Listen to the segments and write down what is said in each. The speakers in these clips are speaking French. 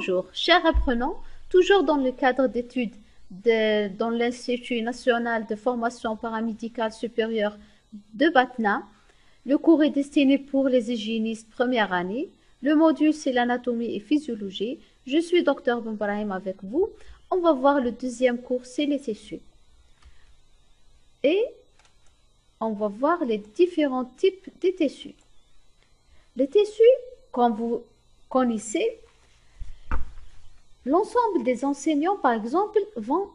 Bonjour, chers apprenants, toujours dans le cadre d'études dans l'Institut national de formation paramédicale supérieure de Batna. Le cours est destiné pour les hygiénistes première année. Le module, c'est l'anatomie et physiologie. Je suis Dr Benbrahim avec vous. On va voir le deuxième cours, c'est les tissus. Et on va voir les différents types de tissus. Les tissus, comme vous connaissez, l'ensemble des enseignants, par exemple, vont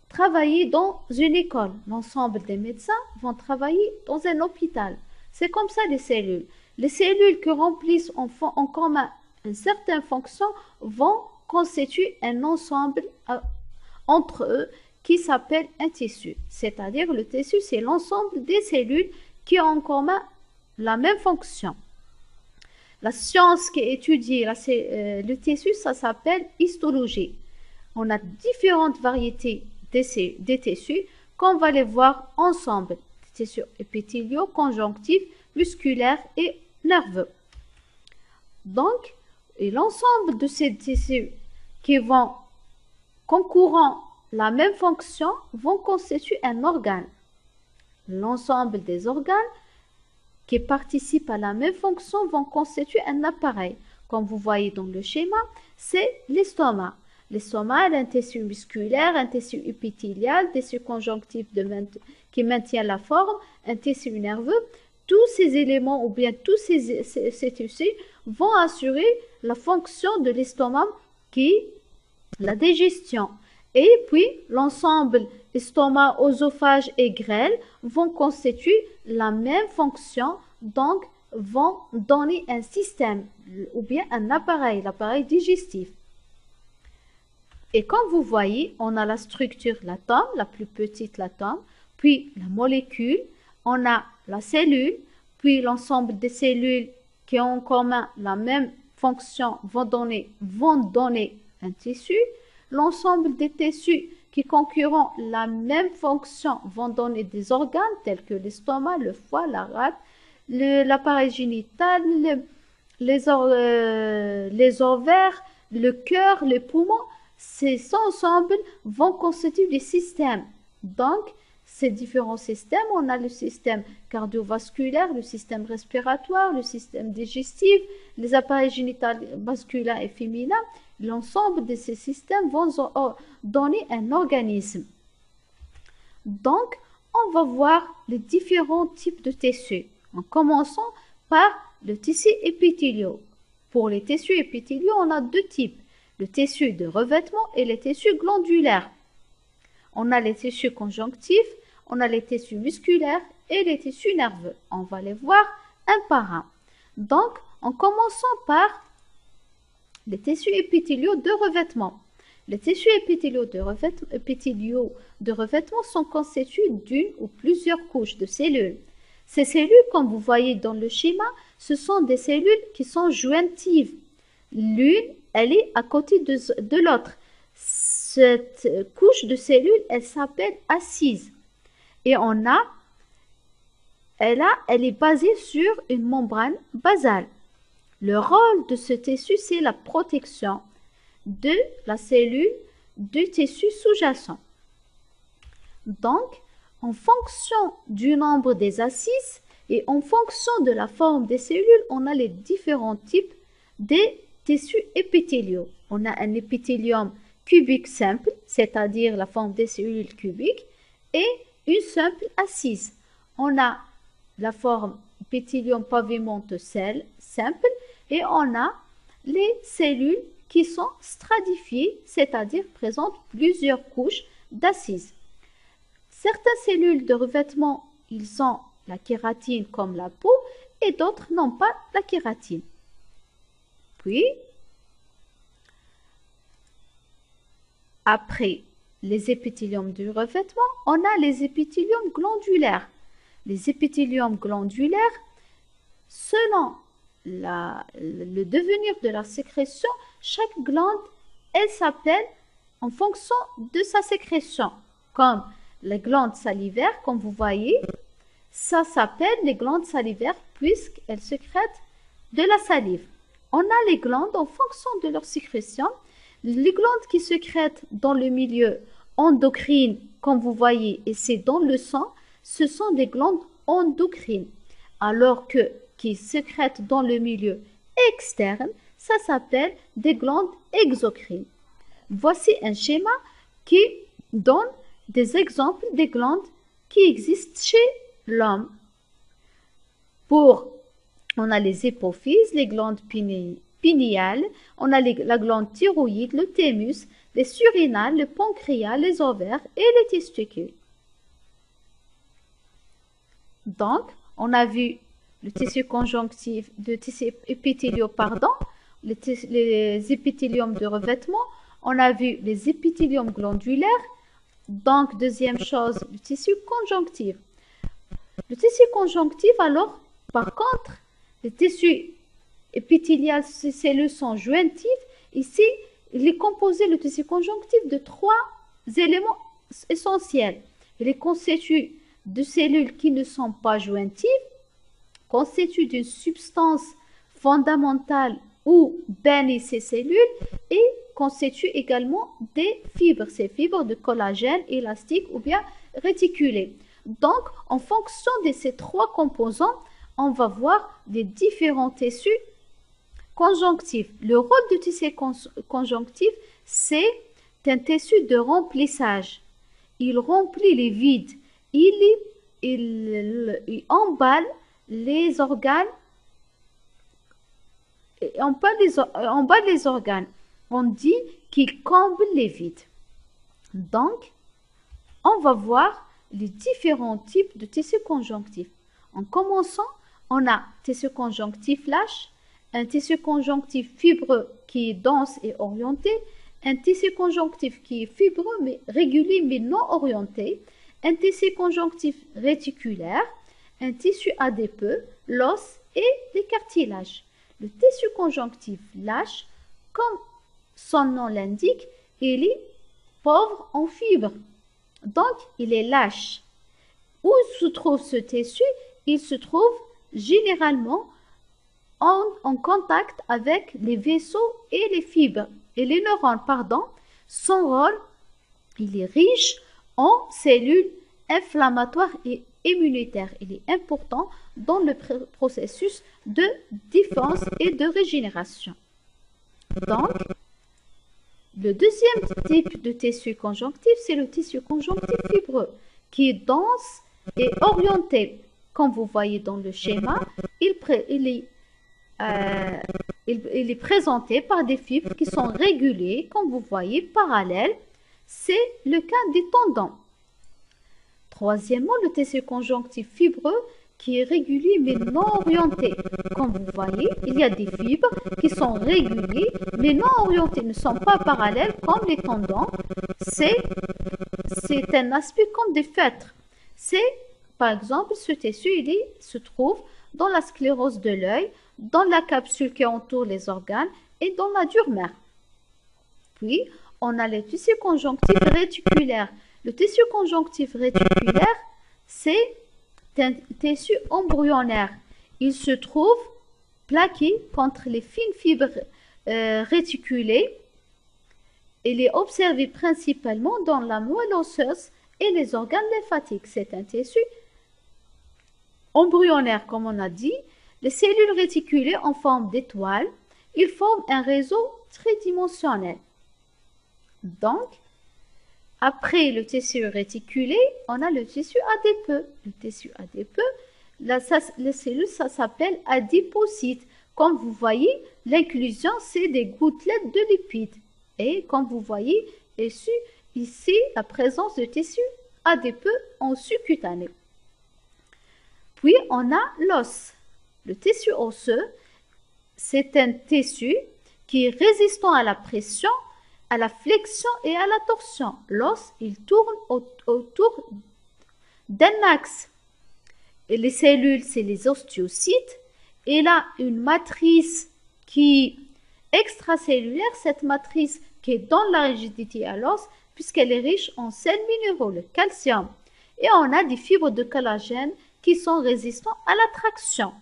travailler dans une école. L'ensemble des médecins vont travailler dans un hôpital. C'est comme ça les cellules. Les cellules qui remplissent en commun une certaine fonction vont constituer un ensemble entre eux qui s'appelle un tissu. C'est-à-dire le tissu, c'est l'ensemble des cellules qui ont en commun la même fonction. La science qui étudie le tissu, ça s'appelle histologie. On a différentes variétés des tissus qu'on va les voir ensemble. Des tissus épithéliaux, conjonctifs, musculaires et nerveux. Donc, l'ensemble de ces tissus qui vont concourant la même fonction vont constituer un organe. L'ensemble des organes qui participent à la même fonction vont constituer un appareil. Comme vous voyez dans le schéma, c'est l'estomac. L'estomac est un tissu musculaire, un tissu épithélial, un tissu conjonctif qui maintient la forme, un tissu nerveux. Tous ces éléments ou bien tous ces tissus vont assurer la fonction de l'estomac qui est la digestion. Et puis, l'ensemble estomac, œsophage et grêle vont constituer la même fonction, donc vont donner un système ou bien un appareil, l'appareil digestif. Et comme vous voyez, on a la structure, l'atome, la plus petite l'atome, puis la molécule, on a la cellule, puis l'ensemble des cellules qui ont en commun la même fonction vont donner un tissu. L'ensemble des tissus qui concurrent la même fonction vont donner des organes tels que l'estomac, le foie, la rate, l'appareil génital, les ovaires, le cœur, les poumons. Ces ensembles vont constituer des systèmes. Donc, ces différents systèmes, on a le système cardiovasculaire, le système respiratoire, le système digestif, les appareils génitaux masculins et féminins. L'ensemble de ces systèmes vont donner un organisme. Donc, on va voir les différents types de tissus. En commençant par le tissu épithéliaux. Pour les tissus épithéliaux, on a deux types. Le tissu de revêtement et les tissus glandulaires. On a les tissus conjonctifs, on a les tissus musculaires et les tissus nerveux. On va les voir un par un. Donc, en commençant par les tissus épithéliaux de revêtement. Les tissus épithéliaux de revêtement sont constitués d'une ou plusieurs couches de cellules. Ces cellules, comme vous voyez dans le schéma, ce sont des cellules qui sont jointives. L'une, elle est à côté de l'autre. Cette couche de cellules, elle s'appelle assise. Et elle est basée sur une membrane basale. Le rôle de ce tissu, c'est la protection de la cellule du tissu sous-jacent. Donc, en fonction du nombre des assises et en fonction de la forme des cellules, on a les différents types des tissus épithéliaux. On a un épithélium cubique simple, c'est-à-dire la forme des cellules cubiques, et une simple assise. On a la forme épithélium pavimenteux simple, et on a les cellules qui sont stratifiées, c'est-à-dire présentent plusieurs couches d'assises. Certaines cellules de revêtement, ils ont la kératine comme la peau et d'autres n'ont pas la kératine. Puis, après les épithéliums du revêtement, on a les épithéliums glandulaires. Les épithéliums glandulaires, selon le devenir de la sécrétion, chaque glande, elle s'appelle en fonction de sa sécrétion. Comme les glandes salivaires, comme vous voyez, ça s'appelle les glandes salivaires puisqu'elles sécrètent de la salive. On a les glandes en fonction de leur sécrétion. Les glandes qui sécrètent dans le milieu endocrine, comme vous voyez, et c'est dans le sang, ce sont des glandes endocrines. Alors que qui sécrètent dans le milieu externe, ça s'appelle des glandes exocrines. Voici un schéma qui donne des exemples des glandes qui existent chez l'homme. On a les hypophyses, les glandes pinéales, on a la glande thyroïde, le thymus, les surrénales, le pancréas, les ovaires et les testicules. Donc, on a vu le tissu conjonctif, le tissu épithélial, les épithéliums de revêtement, on a vu les épithéliums glandulaires. Donc, deuxième chose, le tissu conjonctif. Le tissu conjonctif, alors, par contre, le tissu épithélial, ces cellules sont jointives. Ici, il est composé, le tissu conjonctif, de 3 éléments essentiels. Il est constitué de cellules qui ne sont pas jointives, constitué d'une substance fondamentale où baignent ces cellules et constitue également des fibres, ces fibres de collagène élastique ou bien réticulées. Donc, en fonction de ces 3 composants, on va voir les différents tissus conjonctifs. Le rôle du tissu conjonctif, c'est un tissu de remplissage. Il remplit les vides, il emballe les organes, emballe les organes. On dit qu'il comble les vides. Donc, on va voir les différents types de tissus conjonctifs. En commençant, on a tissu conjonctif lâche, un tissu conjonctif fibreux qui est dense et orienté, un tissu conjonctif qui est fibreux mais régulier mais non orienté, un tissu conjonctif réticulaire, un tissu adipeux, l'os et les cartilages. Le tissu conjonctif lâche, comme son nom l'indique, il est pauvre en fibres. Donc, il est lâche. Où se trouve ce tissu? Il se trouve généralement en contact avec les vaisseaux et les fibres. Et les neurones, pardon, son rôle, il est riche en cellules inflammatoires et immunitaires. Il est important dans le processus de défense et de régénération. Donc, le deuxième type de tissu conjonctif, c'est le tissu conjonctif fibreux, qui est dense et orienté. Comme vous voyez dans le schéma, il est présenté par des fibres qui sont régulées, comme vous voyez, parallèles. C'est le cas des tendons. Troisièmement, le tissu conjonctif fibreux qui est régulier mais non orienté. Comme vous voyez, il y a des fibres qui sont réguliers mais non orientées, ne sont pas parallèles comme les tendons. C'est un aspect comme des feutres. Par exemple, ce tissu, se trouve dans la sclérose de l'œil, dans la capsule qui entoure les organes et dans la dure mère. Puis, on a le tissu conjonctif réticulaire. Le tissu conjonctif réticulaire, c'est un tissu embryonnaire. Il se trouve plaqué contre les fines fibres réticulées. Il est observé principalement dans la moelle osseuse et les organes lymphatiques. C'est un tissu embryonnaire, comme on a dit. Les cellules réticulées en forme d'étoile, ils forment un réseau tridimensionnel. Donc, après le tissu réticulé, on a le tissu adipeux. Le tissu adipeux, les cellules, ça s'appelle adipocytes. Comme vous voyez, l'inclusion, c'est des gouttelettes de lipides. Et comme vous voyez, ici, la présence de tissu adipeux en sous-cutané. Puis, on a l'os. Le tissu osseux, c'est un tissu qui est résistant à la pression, à la flexion et à la torsion. L'os, il tourne autour d'un axe. Et les cellules, c'est les ostéocytes. Et là, une matrice qui est extracellulaire, cette matrice qui est dans la rigidité à l'os, puisqu'elle est riche en sels minéraux, le calcium. Et on a des fibres de collagène qui sont résistants à la traction.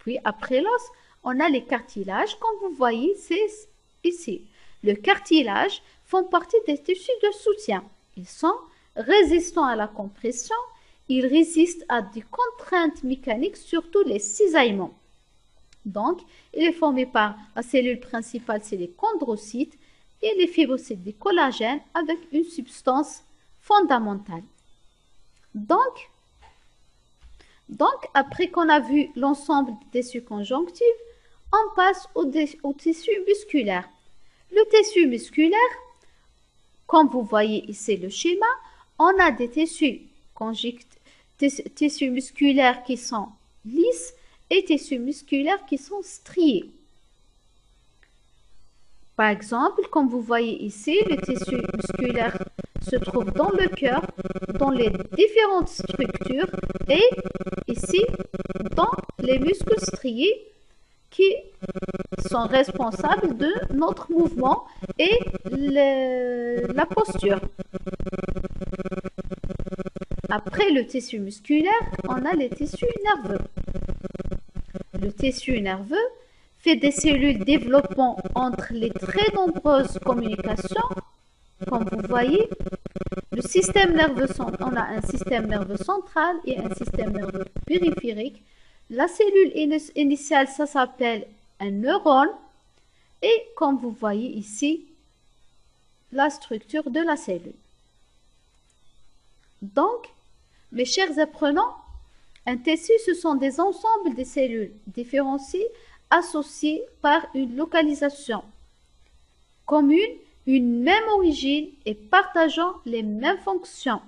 Puis après l'os, on a les cartilages, comme vous voyez, c'est ici. Le cartilage font partie des tissus de soutien. Ils sont résistants à la compression, ils résistent à des contraintes mécaniques, surtout les cisaillements. Donc, il est formé par la cellule principale, c'est les chondrocytes, et les fibrocytes des collagènes avec une substance fondamentale. Donc après qu'on a vu l'ensemble des tissus conjonctifs, on passe au tissu musculaire. Le tissu musculaire, comme vous voyez ici le schéma, on a des tissus musculaires qui sont lisses et tissus musculaires qui sont striés. Par exemple, comme vous voyez ici, le tissu musculaire se trouve dans le cœur, dans les différentes structures et ici, dans les muscles striés qui sont responsables de notre mouvement et la posture. Après le tissu musculaire, on a les tissus nerveux. Le tissu nerveux fait des cellules développant entre les très nombreuses communications. Comme vous voyez, le système nerveux, on a un système nerveux central et un système nerveux périphérique. La cellule initiale, ça s'appelle un neurone. Et comme vous voyez ici, la structure de la cellule. Donc, mes chers apprenants, un tissu, ce sont des ensembles de cellules différenciées associées par une localisation commune, une même origine et partageant les mêmes fonctions.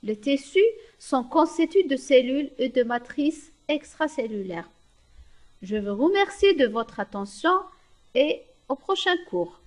Les tissus sont constitués de cellules et de matrices extracellulaires. Je vous remercie de votre attention et au prochain cours.